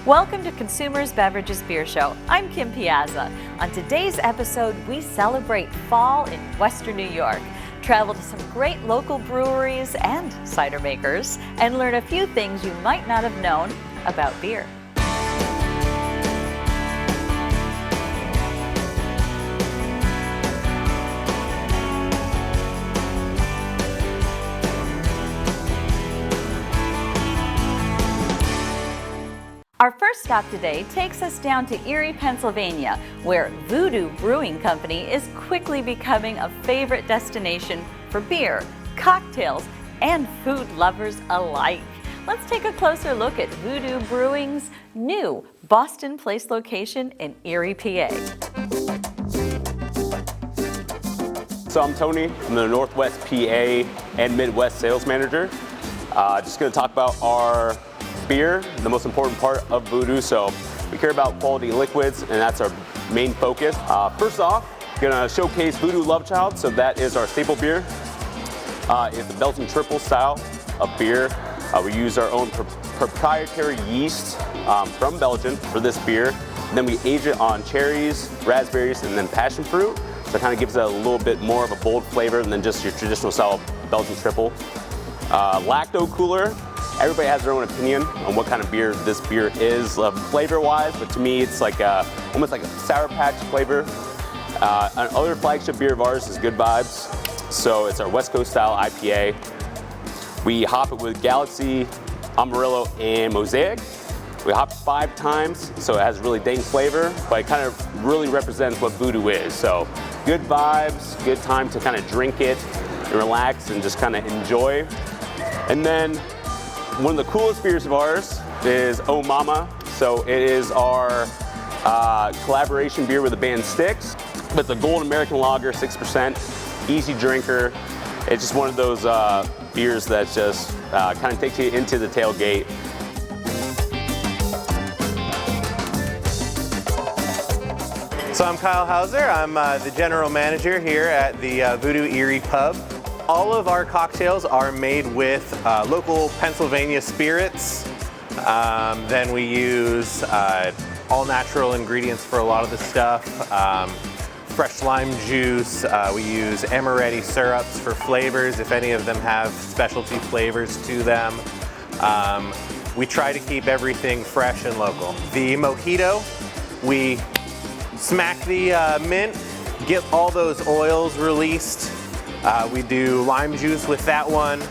Welcome to Consumers Beverages Beer Show. I'm Kim Piazza. On today's episode, we celebrate fall in Western New York, travel to some great local breweries and cider makers, and learn a few things you might not have known about beer. Our first stop today takes us down to Erie, Pennsylvania, where Voodoo Brewing Company is quickly becoming a favorite destination for beer, cocktails, and food lovers alike. Let's take a closer look at Voodoo Brewing's new Boston Place location in Erie, PA. So I'm Tony, I'm the Northwest PA and Midwest sales manager. Just going to talk about our beer, the most important part of Voodoo. So we care about quality liquids, and that's our main focus. First off, gonna showcase Voodoo Love Child. So that is our staple beer. It's the Belgian triple style of beer. We use our own proprietary yeast from Belgium for this beer. And then we age it on cherries, raspberries, and then passion fruit. So it kind of gives it a little bit more of a bold flavor than just your traditional style Belgian triple. Lacto cooler. Everybody has their own opinion on what kind of beer this beer is flavor-wise, but to me it's like almost like a Sour Patch flavor. Another flagship beer of ours is Good Vibes. So it's our West Coast style IPA. We hop it with Galaxy, Amarillo, and Mosaic. We hop 5 times, so it has really dank flavor, but it kind of really represents what Voodoo is. So good vibes, good time to kind of drink it and relax and just kind of enjoy. And then one of the coolest beers of ours is Oh Mama. So it is our collaboration beer with the band Styx. It's a Gold American Lager, 6%, easy drinker. It's just one of those beers that just kind of takes you into the tailgate. So I'm Kyle Hauser. I'm the general manager here at the Voodoo Erie Pub. All of our cocktails are made with local Pennsylvania spirits. Then we use all natural ingredients for a lot of the stuff. Fresh lime juice. We use amaretti syrups for flavors if any of them have specialty flavors to them. We try to keep everything fresh and local. The mojito, we smack the mint, get all those oils released. We do lime juice with that one,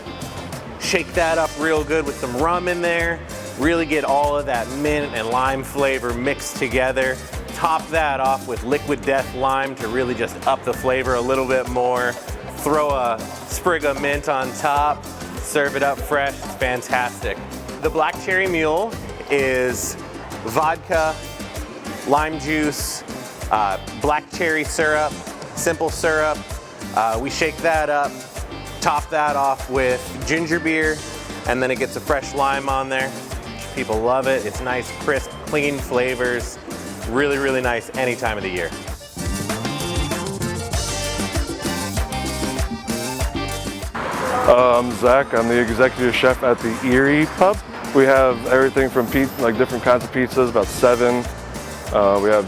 shake that up real good with some rum in there, really get all of that mint and lime flavor mixed together. Top that off with Liquid Death lime to really just up the flavor a little bit more. Throw a sprig of mint on top, serve it up fresh, it's fantastic. The Black Cherry Mule is vodka, lime juice, black cherry syrup, simple syrup. We shake that up, top that off with ginger beer, and then it gets a fresh lime on there. People love it. It's nice, crisp, clean flavors. Really, really nice any time of the year. I'm Zach. I'm the executive chef at the Erie Pub. We have everything from different kinds of pizzas, about 7. We have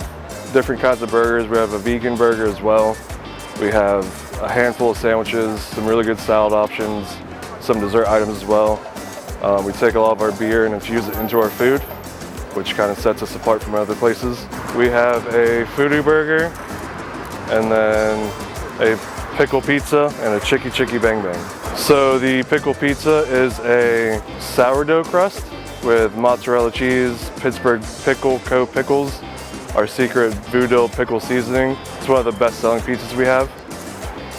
different kinds of burgers. We have a vegan burger as well. We have a handful of sandwiches, some really good salad options, some dessert items as well. We take a lot of our beer and infuse it into our food, which kind of sets us apart from other places. We have a Voodoo burger, and then a pickle pizza, and a chicky bang bang. So the pickle pizza is a sourdough crust with mozzarella cheese, Pittsburgh Pickle Co. pickles, our secret Voodoo pickle seasoning. It's one of the best-selling pizzas we have.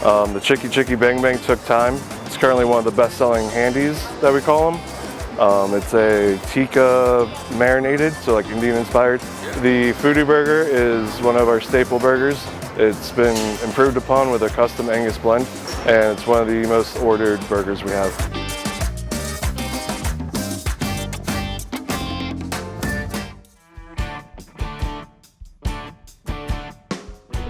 The Chicky Bang Bang took time. It's currently one of the best-selling handies that we call them. It's a tikka marinated, so like Indian inspired. The Voodoo burger is one of our staple burgers. It's been improved upon with a custom Angus blend, and it's one of the most ordered burgers we have.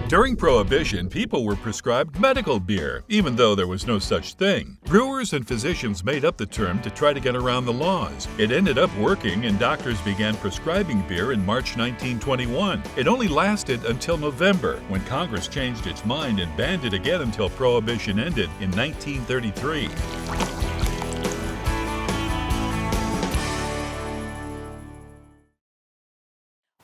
During Prohibition, people were prescribed medical beer, even though there was no such thing. Brewers and physicians made up the term to try to get around the laws. It ended up working, and doctors began prescribing beer in March 1921. It only lasted until November, when Congress changed its mind and banned it again until Prohibition ended in 1933.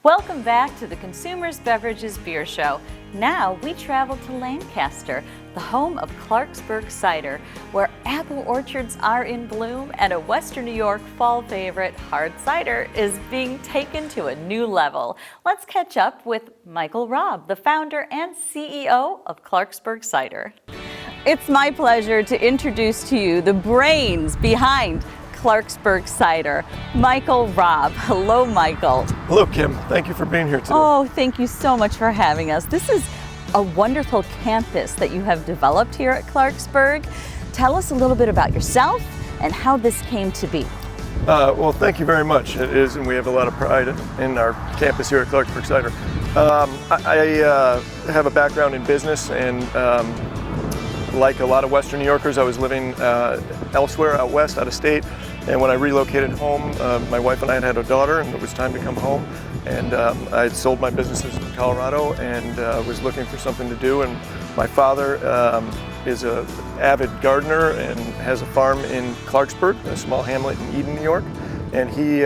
Welcome back to the Consumers Beverages Beer Show. Now we travel to Lancaster, the home of Clarksburg cider, where apple orchards are in bloom and a Western New York fall favorite, hard cider, is being taken to a new level. Let's catch up with Michael Robb, the founder and CEO of Clarksburg Cider. It's my pleasure to introduce to you the brains behind Clarksburg Cider, Michael Robb. Hello, Michael. Hello, Kim. Thank you for being here today. Oh, thank you so much for having us. This is a wonderful campus that you have developed here at Clarksburg. Tell us a little bit about yourself and how this came to be. Well, thank you very much. It is, and we have a lot of pride in our campus here at Clarksburg Cider. I have a background in business, and like a lot of Western New Yorkers, I was living elsewhere out west, out of state. And when I relocated home, my wife and I had a daughter, and it was time to come home. And I had sold my businesses in Colorado and was looking for something to do. And my father is an avid gardener and has a farm in Clarksburg, a small hamlet in Eden, New York. And he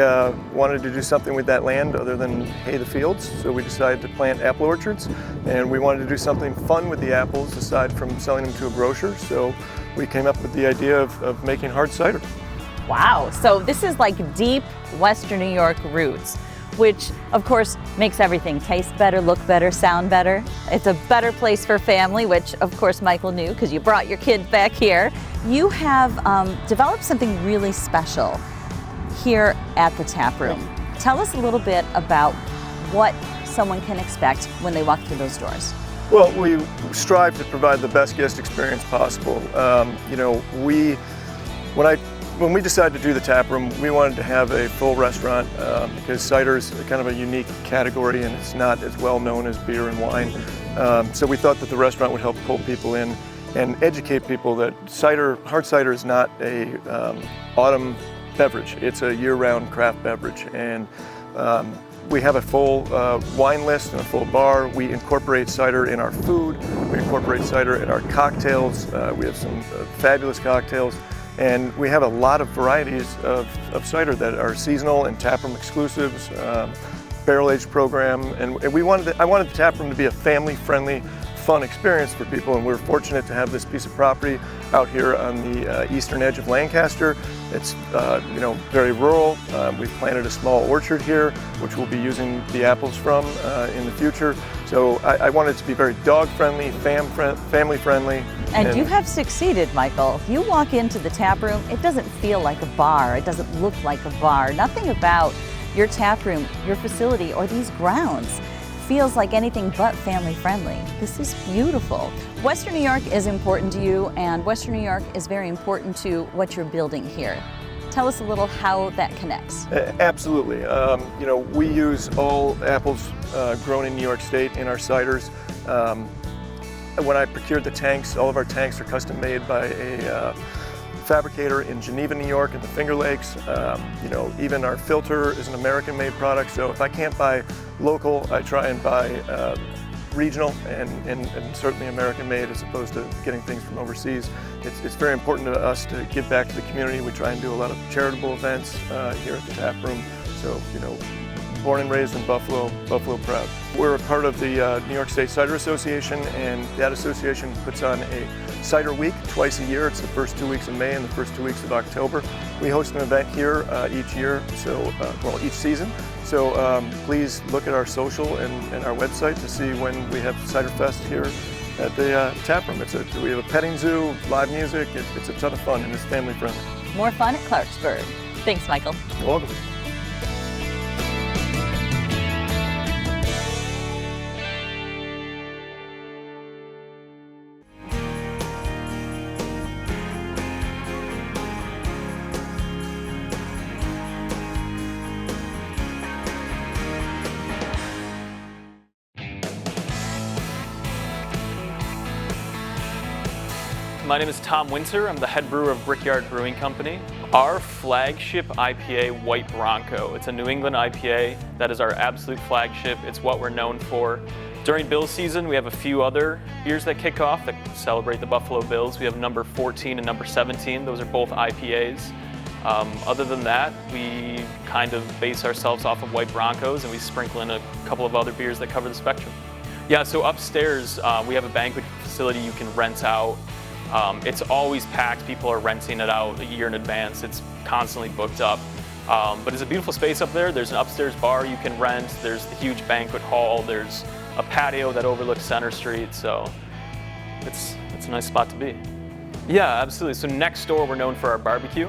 wanted to do something with that land other than hay the fields. So we decided to plant apple orchards. And we wanted to do something fun with the apples aside from selling them to a grocer. So we came up with the idea of making hard cider. Wow, so this is like deep Western New York roots, which of course makes everything taste better, look better, sound better. It's a better place for family, which of course Michael knew because you brought your kids back here. You have developed something really special here at the tap room. Tell us a little bit about what someone can expect when they walk through those doors. Well, we strive to provide the best guest experience possible. When we decided to do the tap room, we wanted to have a full restaurant because cider is kind of a unique category and it's not as well known as beer and wine. So we thought that the restaurant would help pull people in and educate people that hard cider is not a autumn beverage. It's a year-round craft beverage. And we have a full wine list and a full bar. We incorporate cider in our food. We incorporate cider in our cocktails. We have some fabulous cocktails. And we have a lot of varieties of cider that are seasonal and taproom exclusives, barrel-aged program. And I wanted the taproom to be a family-friendly, fun experience for people. And we're fortunate to have this piece of property out here on the eastern edge of Lancaster. It's very rural. We've planted a small orchard here, which we'll be using the apples from in the future. So I wanted it to be very dog-friendly, family-friendly. And you have succeeded, Michael. You walk into the tap room, it doesn't feel like a bar. It doesn't look like a bar. Nothing about your tap room, your facility, or these grounds feels like anything but family-friendly. This is beautiful. Western New York is important to you, and Western New York is very important to what you're building here. Tell us a little how that connects. Absolutely. We use all apples grown in New York State in our ciders. When I procured the tanks, all of our tanks are custom made by a fabricator in Geneva, New York, in the Finger Lakes. Even our filter is an American-made product. So if I can't buy local, I try and buy regional and certainly American-made as opposed to getting things from overseas. It's very important to us to give back to the community. We try and do a lot of charitable events here at the tap room. So born and raised in Buffalo proud. We're a part of the New York State Cider Association, and that association puts on a cider week twice a year. It's the first 2 weeks of May and the first 2 weeks of October. We host an event here each year, each season. So please look at our social and our website to see when we have Cider Fest here at the tap room. We have a petting zoo, live music. It's a ton of fun and it's family friendly. More fun at Clarksburg. Thanks, Michael. You're welcome. My name is Tom Winter. I'm the head brewer of Brickyard Brewing Company. Our flagship IPA, White Bronco. It's a New England IPA that is our absolute flagship. It's what we're known for. During Bills season, we have a few other beers that kick off that celebrate the Buffalo Bills. We have number 14 and number 17. Those are both IPAs. Other than that, we kind of base ourselves off of White Broncos, and we sprinkle in a couple of other beers that cover the spectrum. Yeah, so upstairs we have a banquet facility you can rent out. It's always packed. People are renting it out a year in advance. It's constantly booked up. But it's a beautiful space up there. There's an upstairs bar you can rent. There's the huge banquet hall. There's a patio that overlooks Center Street. So it's a nice spot to be. Yeah, absolutely. So next door, we're known for our barbecue.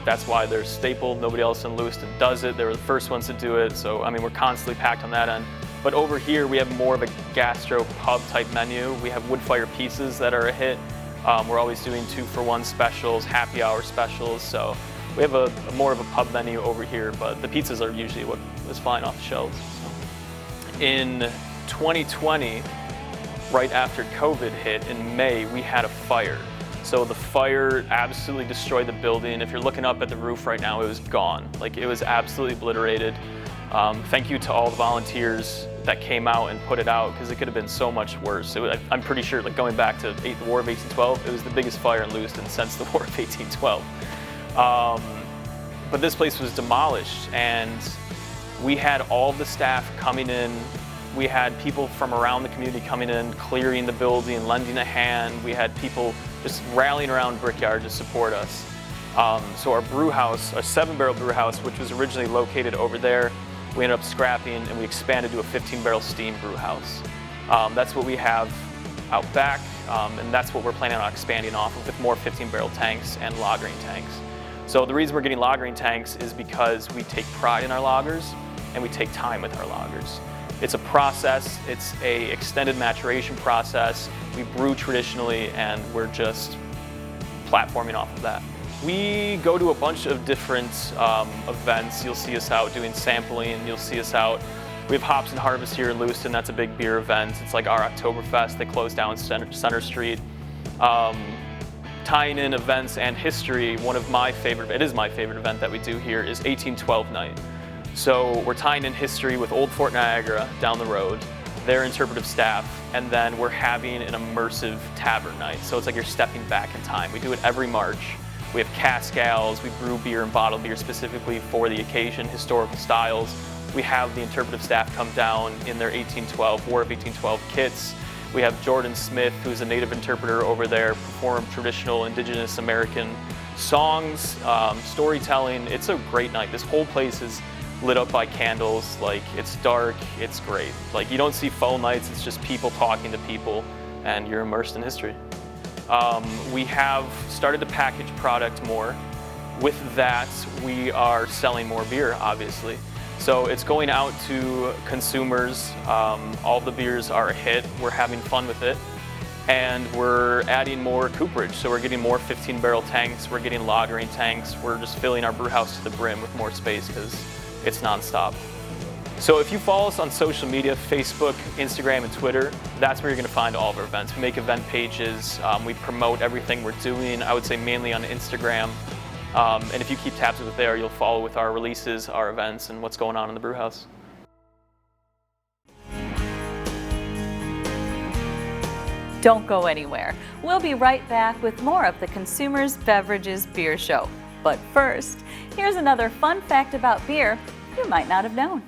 That's why they're staple. Nobody else in Lewiston does it. They were the first ones to do it. So, I mean, we're constantly packed on that end. But over here, we have more of a gastro pub type menu. We have wood fire pizzas that are a hit. We're always doing 2-for-1 specials, happy hour specials. So we have a more of a pub menu over here, but the pizzas are usually what is flying off the shelves. So. In 2020, right after COVID hit in May, we had a fire. So the fire absolutely destroyed the building. If you're looking up at the roof right now, it was gone. Like, it was absolutely obliterated. Thank you to all the volunteers that came out and put it out, because it could have been so much worse. I'm pretty sure, like, going back to the War of 1812, it was the biggest fire in Lewiston since the War of 1812. But this place was demolished, and we had all the staff coming in. We had people from around the community coming in, clearing the building, lending a hand. We had people just rallying around Brickyard to support us. So our brew house, our 7-barrel brew house, which was originally located over there, we ended up scrapping and we expanded to a 15-barrel steam brew house. That's what we have out back, and that's what we're planning on expanding off of, with more 15-barrel tanks and lagering tanks. So the reason we're getting lagering tanks is because we take pride in our lagers and we take time with our lagers. It's a process, it's a extended maturation process. We brew traditionally and we're just platforming off of that. We go to a bunch of different events. You'll see us out doing sampling, you'll see us out. We have Hops and Harvest here in Lewiston. That's a big beer event. It's like our Oktoberfest. They close down Center Street. Tying in events and history, it is my favorite event that we do here is 1812 night. So we're tying in history with Old Fort Niagara down the road, their interpretive staff, and then we're having an immersive tavern night. So it's like you're stepping back in time. We do it every March. We have cask ales, we brew beer and bottle beer specifically for the occasion, historical styles. We have the interpretive staff come down in their War of 1812 kits. We have Jordan Smith, who's a native interpreter over there, perform traditional indigenous American songs, storytelling. It's a great night. This whole place is lit up by candles. Like, it's dark, it's great. Like, you don't see phone lights, it's just people talking to people, and you're immersed in history. We have started to package product more. With that, we are selling more beer, obviously. So it's going out to consumers. All the beers are a hit. We're having fun with it. And we're adding more cooperage. So we're getting more 15-barrel tanks. We're getting lagering tanks. We're just filling our brew house to the brim with more space because it's nonstop. So if you follow us on social media, Facebook, Instagram, and Twitter, that's where you're going to find all of our events. We make event pages. We promote everything we're doing, I would say mainly on Instagram. And if you keep tabs with it there, you'll follow with our releases, our events, and what's going on in the brew house. Don't go anywhere. We'll be right back with more of the Consumers Beverages Beer Show. But first, here's another fun fact about beer you might not have known.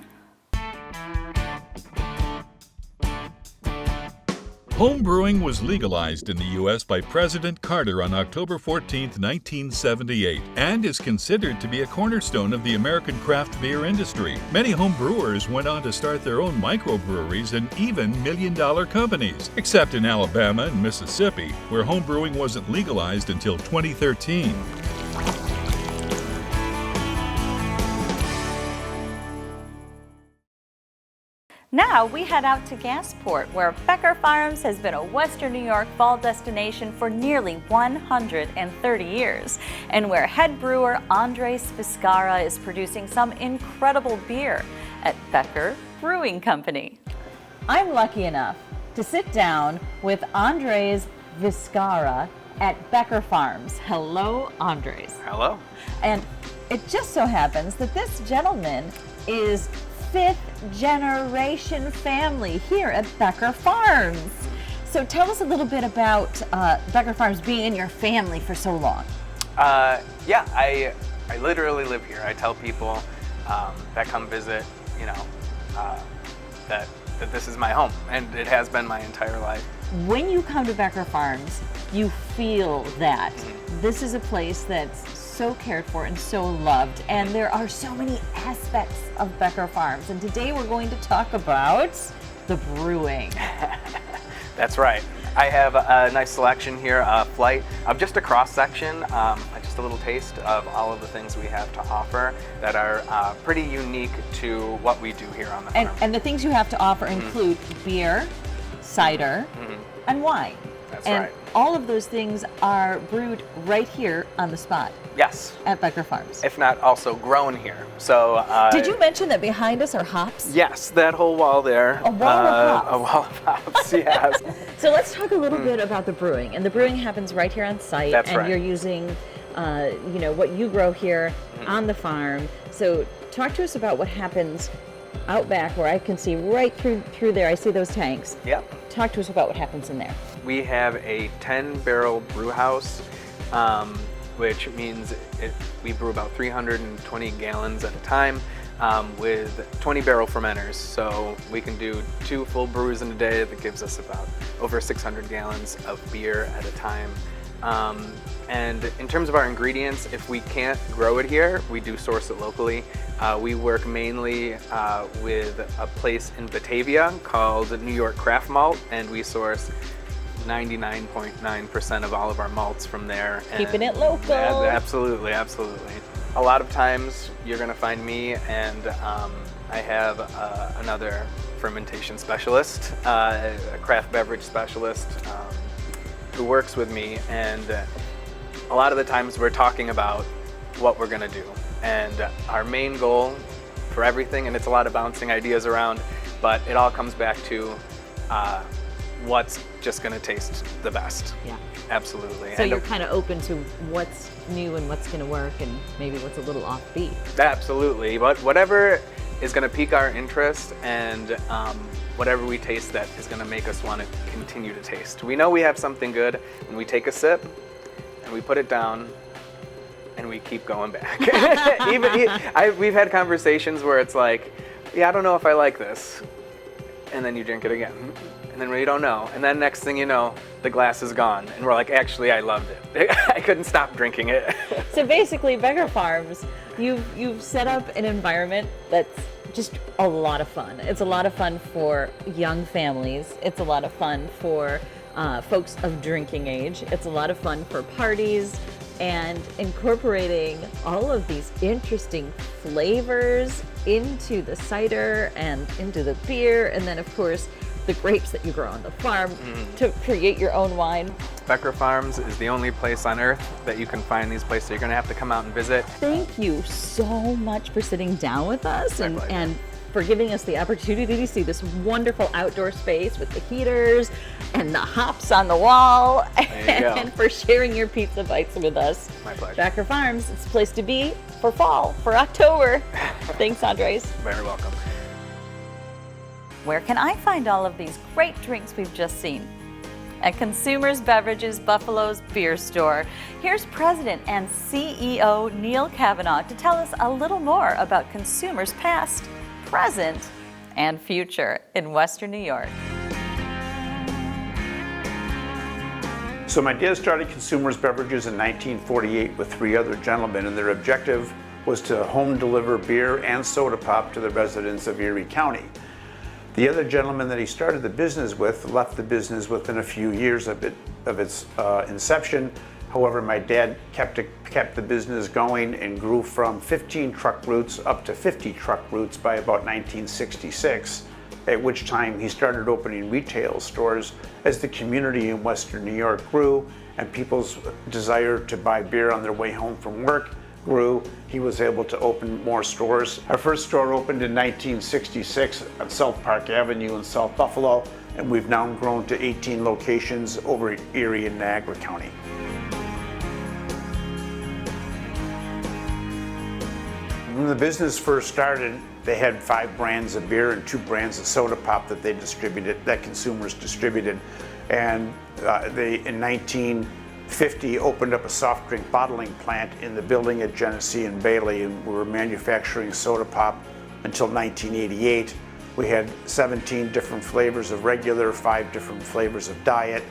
Home brewing was legalized in the U.S. by President Carter on October 14, 1978, and is considered to be a cornerstone of the American craft beer industry. Many home brewers went on to start their own microbreweries and even million-dollar companies, except in Alabama and Mississippi, where home brewing wasn't legalized until 2013. Now we head out to Gasport, where Becker Farms has been a Western New York fall destination for nearly 130 years, and where head brewer Andres Viscara is producing some incredible beer at Becker Brewing Company. I'm lucky enough to sit down with Andres Viscara at Becker Farms. Hello, Andres. Hello. And it just so happens that this gentleman is fifth generation family here at Becker Farms. So tell us a little bit about Becker Farms being in your family for so long. Yeah, I literally live here. I tell people that come visit, you know, that this is my home, and it has been my entire life. When you come to Becker Farms, you feel that this is a place that's so cared for and so loved, and there are so many aspects of Becker Farms. And today we're going to talk about the brewing. That's right. I have a nice selection here, a flight of just a cross section, just a little taste of all of the things we have to offer that are pretty unique to what we do here on the farm. And the things you have to offer include beer, cider, and wine. That's and right. all of those things are brewed right here on the spot. Yes. At Becker Farms. If not also grown here. So did you mention that behind us are hops? Yes, that whole wall there. A wall of hops. A wall of hops, yes. So let's talk a little bit about the brewing. And the brewing happens right here on site. That's and right. You're using you know, what you grow here on the farm. So talk to us about what happens out back where I can see right through there. I see those tanks. Yep. Talk to us about what happens in there. We have a 10-barrel brew house, which means we brew about 320 gallons at a time with 20-barrel fermenters. So we can do 2 full brews in a day. That gives us about over 600 gallons of beer at a time. And in terms of our ingredients, if we can't grow it here, we do source it locally. We work mainly with a place in Batavia called New York Craft Malt, and we source 99.9% of all of our malts from there. Keeping it local. Absolutely, absolutely. A lot of times you're gonna find me and I have another fermentation specialist, a craft beverage specialist who works with me, and a lot of the times we're talking about what we're gonna do. And our main goal for everything, and it's a lot of bouncing ideas around, but it all comes back to what's just gonna taste the best. Yeah. Absolutely. So you're kind of open to what's new and what's gonna work and maybe what's a little offbeat. Absolutely, but whatever is gonna pique our interest and whatever we taste that is gonna make us wanna continue to taste. We know we have something good when we take a sip and we put it down and we keep going back. We've had conversations where it's like, yeah, I don't know if I like this. And then you drink it again. And then we don't know. And then next thing you know, the glass is gone. And we're like, actually, I loved it. I couldn't stop drinking it. So basically, Becker Farms, you've set up an environment that's just a lot of fun. It's a lot of fun for young families. It's a lot of fun for folks of drinking age. It's a lot of fun for parties, and incorporating all of these interesting flavors into the cider and into the beer, and then of course the grapes that you grow on the farm to create your own wine. Becker Farms is the only place on earth that you can find these places. You're gonna have to come out and visit. Thank you so much for sitting down with us My and for giving us the opportunity to see this wonderful outdoor space with the heaters and the hops on the wall, and for sharing your pizza bites with us. My pleasure. Becker Farms, it's a place to be for fall, for October. Thanks, Andres. Very welcome. Where can I find all of these great drinks we've just seen? At Consumers Beverages Buffalo's Beer Store. Here's President and CEO Neil Cavanaugh to tell us a little more about Consumers past, present, and future in Western New York. So my dad started Consumers Beverages in 1948 with 3 other gentlemen, and their objective was to home deliver beer and soda pop to the residents of Erie County. The other gentleman that he started the business with left the business within a few years of its inception. However, my dad kept the business going and grew from 15 truck routes up to 50 truck routes by about 1966, at which time he started opening retail stores as the community in Western New York grew and people's desire to buy beer on their way home from work grew, he was able to open more stores. Our first store opened in 1966 on South Park Avenue in South Buffalo, and we've now grown to 18 locations over Erie and Niagara County. When the business first started, they had 5 brands of beer and 2 brands of soda pop that they distributed, that consumers distributed. And they, in 1950, opened up a soft drink bottling plant in the building at Genesee and Bailey, and we were manufacturing soda pop until 1988. We had 17 different flavors of regular, 5 different flavors of diet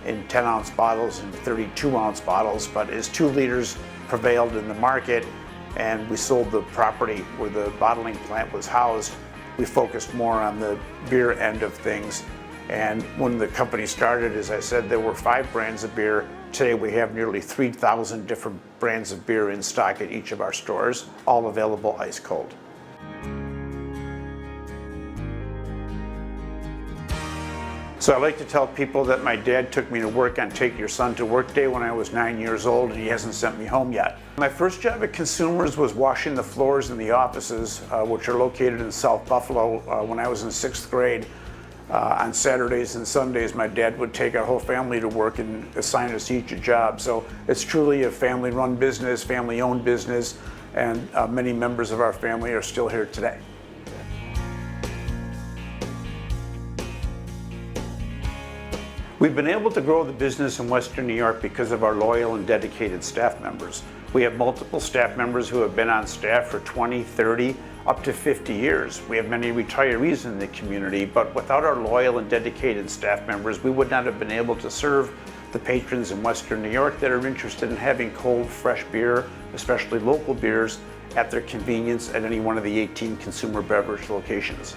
in 10-ounce bottles and 32-ounce bottles, but as 2 liters prevailed in the market, and we sold the property where the bottling plant was housed, we focused more on the beer end of things. And when the company started, as I said, there were 5 brands of beer. Today we have nearly 3,000 different brands of beer in stock at each of our stores, all available ice cold. So I like to tell people that my dad took me to work on Take Your Son to Work Day when I was 9 years old, and he hasn't sent me home yet. My first job at Consumers was washing the floors in the offices, which are located in South Buffalo. When I was in 6th grade, on Saturdays and Sundays, my dad would take our whole family to work and assign us each a job. So it's truly a family-run business, family-owned business, and many members of our family are still here today. We've been able to grow the business in Western New York because of our loyal and dedicated staff members. We have multiple staff members who have been on staff for 20, 30, up to 50 years. We have many retirees in the community, but without our loyal and dedicated staff members, we would not have been able to serve the patrons in Western New York that are interested in having cold, fresh beer, especially local beers, at their convenience at any one of the 18 consumer beverage locations.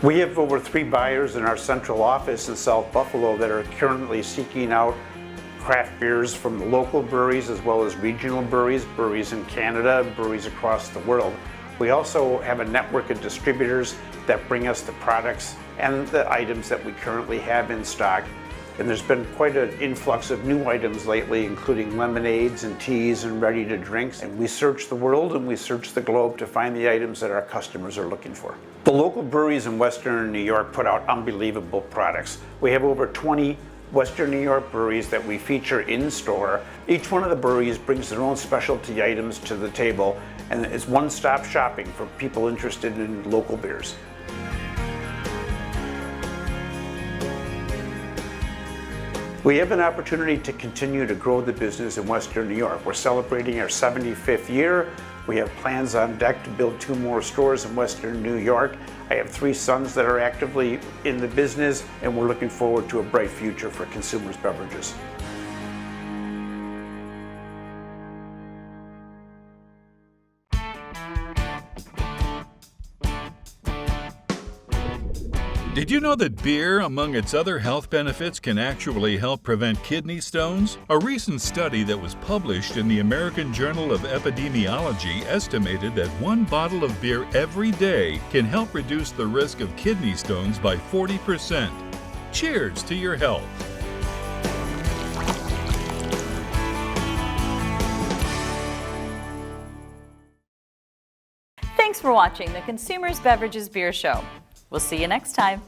We have over 3 buyers in our central office in South Buffalo that are currently seeking out craft beers from the local breweries as well as regional breweries, breweries in Canada, breweries across the world. We also have a network of distributors that bring us the products and the items that we currently have in stock. And there's been quite an influx of new items lately, including lemonades and teas and ready-to-drinks. And we search the world and we search the globe to find the items that our customers are looking for. The local breweries in Western New York put out unbelievable products. We have over 20 Western New York breweries that we feature in store. Each one of the breweries brings their own specialty items to the table, and it's one-stop shopping for people interested in local beers. We have an opportunity to continue to grow the business in Western New York. We're celebrating our 75th year. We have plans on deck to build 2 more stores in Western New York. I have 3 sons that are actively in the business, and we're looking forward to a bright future for Consumers Beverages. Did you know that beer, among its other health benefits, can actually help prevent kidney stones? A recent study that was published in the American Journal of Epidemiology estimated that 1 bottle of beer every day can help reduce the risk of kidney stones by 40%. Cheers to your health. Thanks for watching the Consumers Beverages Beer Show. We'll see you next time.